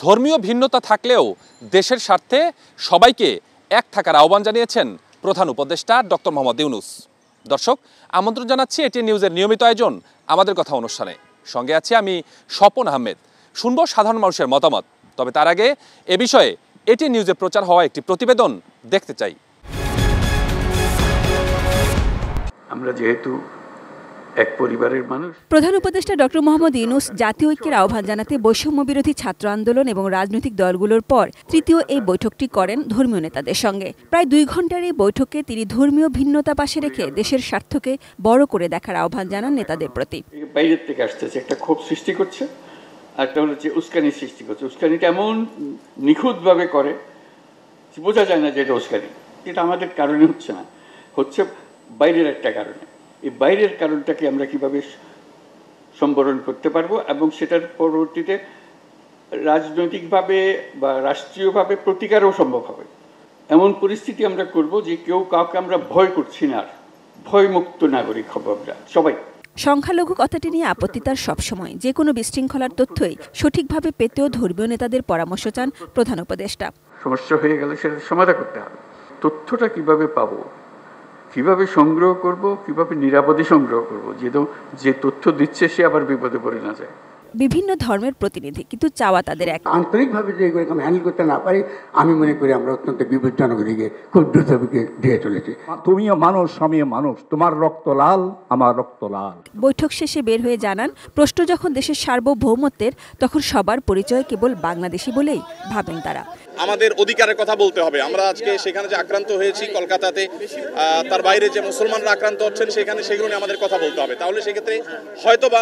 ধর্মীয় ভিন্নতা থাকলেও দেশের স্বার্থে সবাইকে এক থাকার আহ্বান জানিয়েছেন প্রধান উপদেষ্টা ডক্টর মোহাম্মদ ইউনূস। দর্শক, আমন্ত্রণ জানাচ্ছি এটিএন নিউজের নিয়মিত আয়োজন আমাদের কথা অনুষ্ঠানে। সঙ্গে আছি আমি স্বপন আহমেদ। শুনবো সাধারণ মানুষের মতামত। তবে তার আগে এ বিষয়ে এটিএন নিউজে প্রচার হওয়া একটি প্রতিবেদন দেখতে চাই। আমরা যেহেতু এক পরিবারের মানুষ। প্রধান উপদেষ্টা ডক্টর মোহাম্মদ ইউনূস জাতীয় ঐক্যের আহ্বান জানাতে বৈষম্য বিরোধী ছাত্র আন্দোলন এবং রাজনৈতিক দলগুলোর পর তৃতীয় এই বৈঠকটি করেন ধর্মীয় নেতাদের সঙ্গে। প্রায় 2 ঘণ্টার এই বৈঠকে তিনি ধর্মীয় ভিন্নতা পাশে রেখে দেশের স্বার্থকে বড় করে দেখার আহ্বান জানান নেতাদের প্রতি। বাইরের থেকে আসতেছে, একটা ক্ষোভ সৃষ্টি করছে, একটা হলো যে উস্কানি সৃষ্টি করছে। উস্কানিটা এমন নিখুঁতভাবে করে বোঝা যায় না যে এটা উস্কানি। এটা আমাদের কারণে হচ্ছে না, হচ্ছে বাইরের একটা কারণে। এই বাইরের কারণটাকে আমরা কিভাবে সম্বরণ করতে পারবো এবং সেটার পরবর্তীতে রাজনৈতিকভাবে বা রাষ্ট্রীয়ভাবে প্রতিকারও সম্ভব হবে। এমন পরিস্থিতি আমরা করব যে কেউ কাউকে আমরা ভয় করছি না, আর ভয়মুক্ত নাগরিক হব আমরা সবাই। সংখ্যালঘু কথাটি নিয়ে আপত্তি তার সবসময়। যে কোনো বিশৃঙ্খলার তথ্যই সঠিকভাবে পেতেও ধর্মীয় নেতাদের পরামর্শ চান প্রধান উপদেষ্টা। সমস্যা হয়ে গেলে সেটা সমাধান করতে হবে। তথ্যটা কিভাবে পাবো, কিভাবে সংগ্রহ করব, কিভাবে নিরাপদে সংগ্রহ করব, যে তথ্য দিচ্ছে সে আবার বিপদে পড়ে না যায়। বিভিন্ন ধর্মের প্রতিনিধি, কিন্তু চাওয়া তাদের এক। আন্তরিকভাবে যে এরকম হ্যান্ডেল করতে না পারি, আমি মনে করি আমরা অত্যন্ত বিপজ্জনক দিকে খুব দ্রুত দিয়ে চলেছি। তুমিও মানুষ, আমিও মানুষ, তোমার রক্ত লাল, আমার রক্ত লাল। বৈঠক শেষে বের হয়ে জানান, প্রশ্ন যখন দেশের সার্বভৌমত্বের, তখন সবার পরিচয় কেবল বাংলাদেশি বলেই ভাবেন তারা। আমাদের অধিকারের কথা বলতে হবে। আমরা আজকে সেখানে যে আক্রান্ত হয়েছি কলকাতাতে, তার বাইরে যে মুসলমানরা আক্রান্ত হচ্ছেন সেখানে, সেগুলো নিয়ে আমাদের কথা বলতে হবে। তাহলে সেক্ষেত্রে হয়তোবা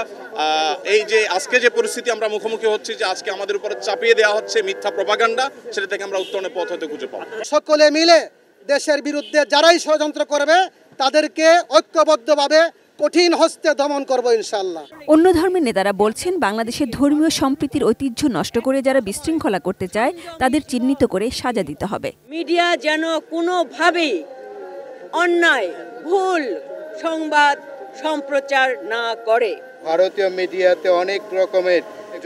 এই যে আজকে যে পরিস্থিতি আমরা মুখোমুখি হচ্ছি, যে আজকে আমাদের উপরে চাপিয়ে দেওয়া হচ্ছে মিথ্যা প্রপাগান্ডা, সেটা থেকে আমরা উত্তরণের পথ হতে খুঁজে পাবো। সকলে মিলে দেশের বিরুদ্ধে যারাই ষড়যন্ত্র করবে তাদেরকে ঐক্যবদ্ধভাবে কঠিন হস্তে দমন করব ইনশাআল্লাহ। অন্য ধর্মের নেতারা বলছেন, বাংলাদেশের ধর্মীয় সম্প্রীতির ঐতিহ্য নষ্ট করে যারা বিশৃঙ্খলা করতে চায় তাদের চিহ্নিত করে সাজা দিতে হবে। মিডিয়া যেন কোনোভাবেই অন্যায় ভুল সংবাদ সম্প্রচার না করে। ভারতীয় মিডিয়াতে অনেক রকমের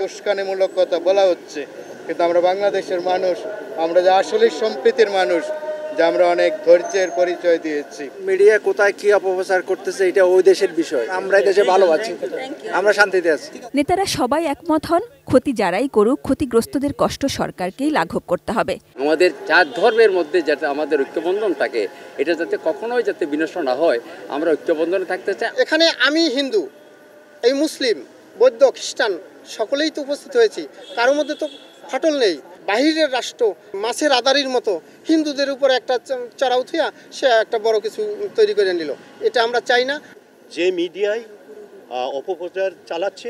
উস্কানিমূলক কথা বলা হচ্ছে, কিন্তু আমরা বাংলাদেশের মানুষ, আমরা যে আসলে সম্প্রীতির মানুষ, যে আমরা অনেক ধৈর্যের পরিচয় দিয়েছি। মিডিয়া কোথায় কি অপপ্রচার করতেছে এটা ওই দেশের বিষয়। আমরা এই দেশে ভালো আছি, আমরা শান্তিতে আছি। নেতারা সবাই একমত হন, ক্ষতি যারাই করুক, ক্ষতিগ্রস্তদের কষ্ট সরকারকেই লাঘব করতে হবে। আমাদের 4 ধর্মের মধ্যে যাতে আমাদের ঐক্যবন্ধন থাকে, এটা যাতে কখনোই যাতে বিনষ্ট না হয়, আমরা ঐক্যবন্ধনে থাকতে চাই। এখানে আমি হিন্দু, এই মুসলিম, বৌদ্ধ, খ্রিস্টান সকলেই তো উপস্থিত হয়েছি, কারোর মধ্যে তো ফাটল নেই। বাহিরের রাষ্ট্র মাছের আদারির মতো হিন্দুদের উপর একটা চড়া উঠিয়া সে একটা বড় কিছু তৈরি করে নিল, এটা আমরা চাই না। যে মিডিয়ায় অপপ্রচার চালাচ্ছে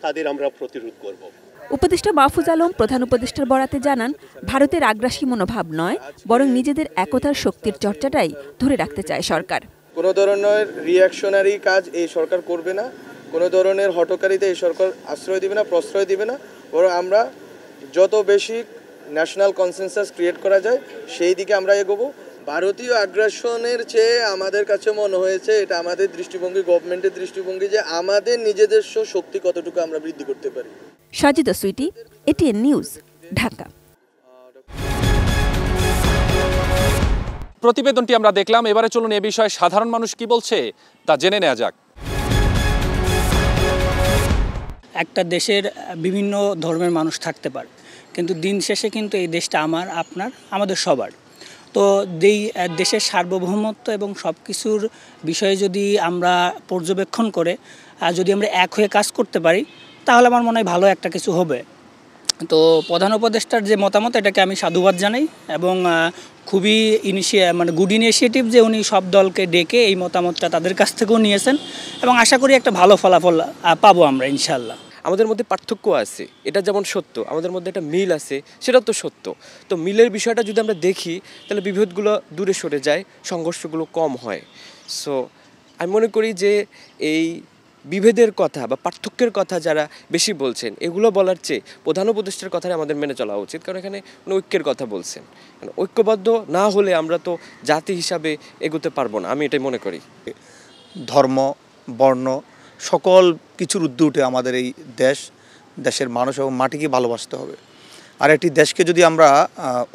তাদের আমরা প্রতিরোধ করব। উপদেষ্টা মাহফুজ আলম প্রধান উপদেষ্টার বরাতে জানান, ভারতের আগ্রাসী মনোভাব নয়, বরং নিজেদের একতার শক্তির চর্চাটাই ধরে রাখতে চায় সরকার। কোনো ধরনের রিয়াকশনারি কাজ এই সরকার করবে না, কোনো ধরনের হটকারিতা এই সরকার আশ্রয় দিবে না, প্রশ্রয় দিবে না, বরং আমরা যত বেশি ন্যাশনাল কনসেনসাস ক্রিয়েট করা যায় সেই দিকে আমরা এগোবো। ভারতীয় আগ্রাসনের চেয়ে আমাদের কাছে মনে হয়েছে, এটা আমাদের দৃষ্টিভঙ্গি, গভর্নমেন্টের দৃষ্টিভঙ্গি, যে আমাদের নিজেদের শক্তি কতটুকু আমরা বৃদ্ধি করতে পারি। Sajida Sweety, ATN news, Dhaka. প্রতিবেদনটি আমরা দেখলাম। এবারে চলুন এ বিষয়ে সাধারণ মানুষ কি বলছে তা জেনে নেওয়া যাক। একটা দেশের বিভিন্ন ধর্মের মানুষ থাকতে পারে, কিন্তু দিন শেষে কিন্তু এই দেশটা আমার, আপনার, আমাদের সবার। তো এই দেশের সার্বভৌমত্ব এবং সব কিছুর বিষয়ে যদি আমরা পর্যবেক্ষণ করে যদি আমরা এক হয়ে কাজ করতে পারি, তাহলে আমার মনে হয় ভালো একটা কিছু হবে। তো প্রধান উপদেষ্টার যে মতামত, এটাকে আমি সাধুবাদ জানাই এবং খুবই গুড ইনিশিয়েটিভ যে উনি সব দলকে ডেকে এই মতামতটা তাদের কাছ থেকেও নিয়েছেন এবং আশা করি একটা ভালো ফলাফল পাবো আমরা ইনশাআল্লাহ। আমাদের মধ্যে পার্থক্য আছে, এটা যেমন সত্য, আমাদের মধ্যে একটা মিল আছে, সেটা তো সত্য। তো মিলের বিষয়টা যদি আমরা দেখি, তাহলে বিভেদগুলো দূরে সরে যায়, সংঘর্ষগুলো কম হয়। সো আমি মনে করি যে এই বিভেদের কথা বা পার্থক্যের কথা যারা বেশি বলছেন, এগুলো বলার চেয়ে প্রধান উপদেষ্টার কথাই আমাদের মেনে চলা উচিত, কারণ এখানে ঐক্যের কথা বলছেন। ঐক্যবদ্ধ না হলে আমরা তো জাতি হিসাবে এগোতে পারবো না, আমি এটাই মনে করি। ধর্ম, বর্ণ সকল কিছুর ঊর্ধ্বে উঠে আমাদের এই দেশের মানুষ এবং মাটিকে ভালোবাসতে হবে। আর একটি দেশকে যদি আমরা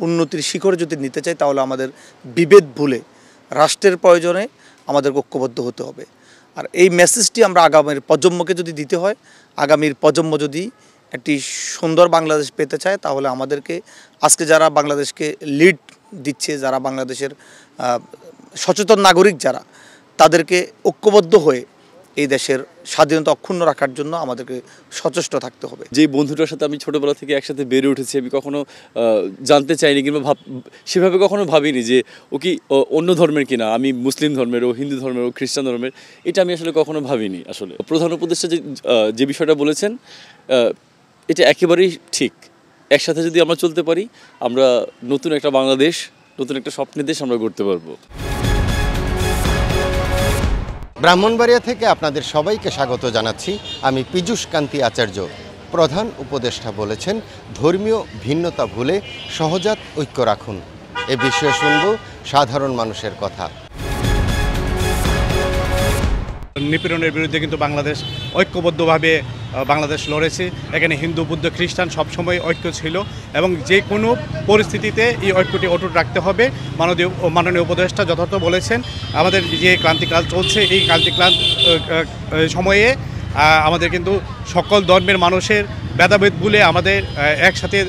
উন্নতির শিখরে যদি নিতে চাই তাহলে আমাদের বিভেদ ভুলে রাষ্ট্রের প্রয়োজনে আমাদের ঐক্যবদ্ধ হতে হবে। আর এই মেসেজটি আমরা আগামীর প্রজন্মকে যদি দিতে হয়, আগামীর প্রজন্ম যদি একটি সুন্দর বাংলাদেশ পেতে চায় তাহলে আমাদেরকে আজকে যারা বাংলাদেশকে লিড দিচ্ছে, যারা বাংলাদেশের সচেতন নাগরিক যারা, তাদেরকে ঐক্যবদ্ধ হয়ে এই দেশের স্বাধীনতা অক্ষুণ্ণ রাখার জন্য আমাদেরকে সচেষ্ট থাকতে হবে। যে বন্ধুটার সাথে আমি ছোটোবেলা থেকে একসাথে বেড়ে উঠেছি, আমি কখনো জানতে চাইনি কিংবা সেভাবে কখনো ভাবিনি যে ও কি অন্য ধর্মের কিনা, আমি মুসলিম ধর্মের, ও হিন্দু ধর্মের, ও খ্রিস্টান ধর্মের, এটা আমি আসলে কখনো ভাবিনি। আসলে প্রধান উপদেষ্টা যে বিষয়টা বলেছেন এটা একেবারেই ঠিক। একসাথে যদি আমরা চলতে পারি, আমরা নতুন একটা বাংলাদেশ, নতুন একটা স্বপ্নের দেশ আমরা গড়তে পারবো। ব্রাহ্মণবাড়িয়া থেকে আপনাদের সবাইকে স্বাগত জানাচ্ছি। আমি পীযূষ কান্তি আচার্য। প্রধান উপদেষ্টা বলেছেন, ধর্মীয় ভিন্নতা ভুলে সহজাত ঐক্য রাখুন। এ বিষয়ে শুনব সাধারণ মানুষের কথা। নিপীড়নের বিরুদ্ধে কিন্তু বাংলাদেশ ঐক্যবদ্ধভাবে বাংলাদেশ লড়েছে। এখানে হিন্দু, বৌদ্ধ, খ্রিস্টান সবসময় ঐক্য ছিল এবং যে কোনো পরিস্থিতিতে এই ঐক্যটি অটুট রাখতে হবে। মাননীয় উপদেষ্টা যথার্থ বলেছেন, আমাদের যে ক্রান্তিকাল চলছে, এই ক্রান্তিকাল সময়ে আমাদের কিন্তু সকল ধর্মের মানুষের ভেদাভেদ ভুলে আমাদের একসাথে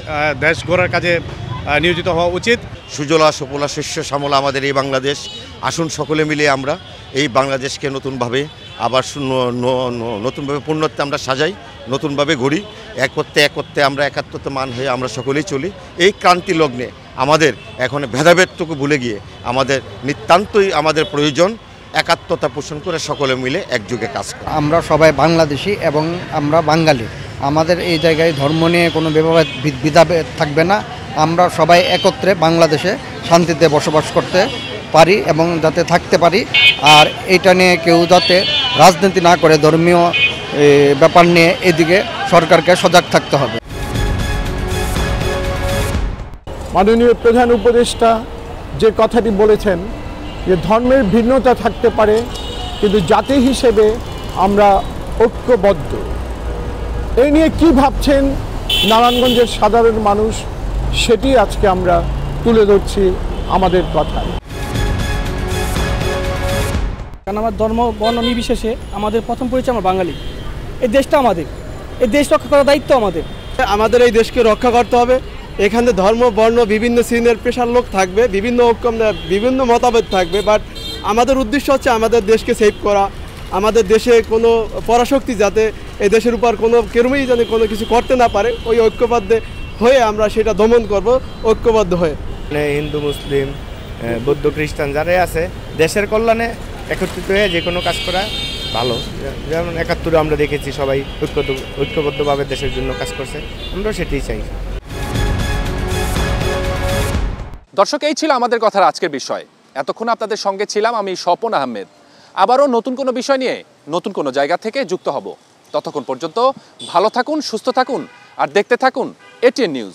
দেশ গড়ার কাজে নিয়োজিত হওয়া উচিত। সুজলা সুফলা শস্য শ্যামলা আমাদের এই বাংলাদেশ। আসুন সকলে মিলে আমরা এই বাংলাদেশকে নতুনভাবে আবার নতুনভাবে পূর্ণত্বে আমরা সাজাই, নতুনভাবে গড়ি। একত্রে আমরা একাত্মতা মান হয়ে আমরা সকলেই চলি। এই ক্রান্তি লগ্নে আমাদের এখন ভেদাভেদটুকু ভুলে গিয়ে আমাদের নিতান্তই আমাদের প্রয়োজন একাত্মতা পোষণ করে সকলে মিলে একযোগে কাজ করা। আমরা সবাই বাংলাদেশি এবং আমরা বাঙালি। আমাদের এই জায়গায় ধর্ম নিয়ে কোনো ভেদাভেদ থাকবে না। আমরা সবাই একত্রে বাংলাদেশে শান্তিতে বসবাস করতে পারি এবং যাতে থাকতে পারি। আর এটা নিয়ে কেউ যাতে রাজনীতি না করে, ধর্মীয় ব্যাপার নিয়ে এদিকে সরকারকে সজাগ থাকতে হবে। মাননীয় প্রধান উপদেষ্টা যে কথাটি বলেছেন যে ধর্মের ভিন্নতা থাকতে পারে কিন্তু জাতি হিসেবে আমরা ঐক্যবদ্ধ, এই নিয়ে কি ভাবছেন নারায়ণগঞ্জের সাধারণ মানুষ, সেটি আজকে আমরা তুলে ধরছি আমাদের কথায়। কারণ আমার ধর্ম বর্ণ নির্বিশেষে আমাদের প্রথম পরিচয় আমরা বাঙালি। এই দেশটা আমাদের, এই দেশ রক্ষা করার দায়িত্ব আমাদের। আমাদের এই দেশকে রক্ষা করতে হবে। এখানে ধর্ম বর্ণ বিভিন্ন শ্রেণীর পেশার লোক থাকবে, বিভিন্ন মতামত থাকবে, বাট আমাদের উদ্দেশ্য হচ্ছে আমাদের দেশকে সেভ করা। আমাদের দেশে কোনো পরাশক্তি যাতে এই দেশের উপর কোনো কেরমেই যেন কোনো কিছু করতে না পারে, ওই ঐক্যবদ্ধ হয়ে আমরা সেটা দমন করব, ঐক্যবদ্ধ হয়ে। হিন্দু, মুসলিম, বৌদ্ধ, খ্রিস্টান যারাই আছে দেশের কল্যাণে একত্রিত হয়ে যে কোনো কাজ করা ভালো। যেমন ৭১ আমরা দেখেছি সবাই ঐক্যবদ্ধভাবে দেশের জন্য কাজ করছে, আমরাও সেটাই চাই। দর্শক, এই ছিল আমাদের কথার আজকের বিষয়। এতক্ষণ আপনাদের সঙ্গে ছিলাম আমি স্বপন আহমেদ। আবারও নতুন কোনো বিষয় নিয়ে নতুন কোনো জায়গা থেকে যুক্ত হব। ততক্ষণ পর্যন্ত ভালো থাকুন, সুস্থ থাকুন আর দেখতে থাকুন এটিএন নিউজ।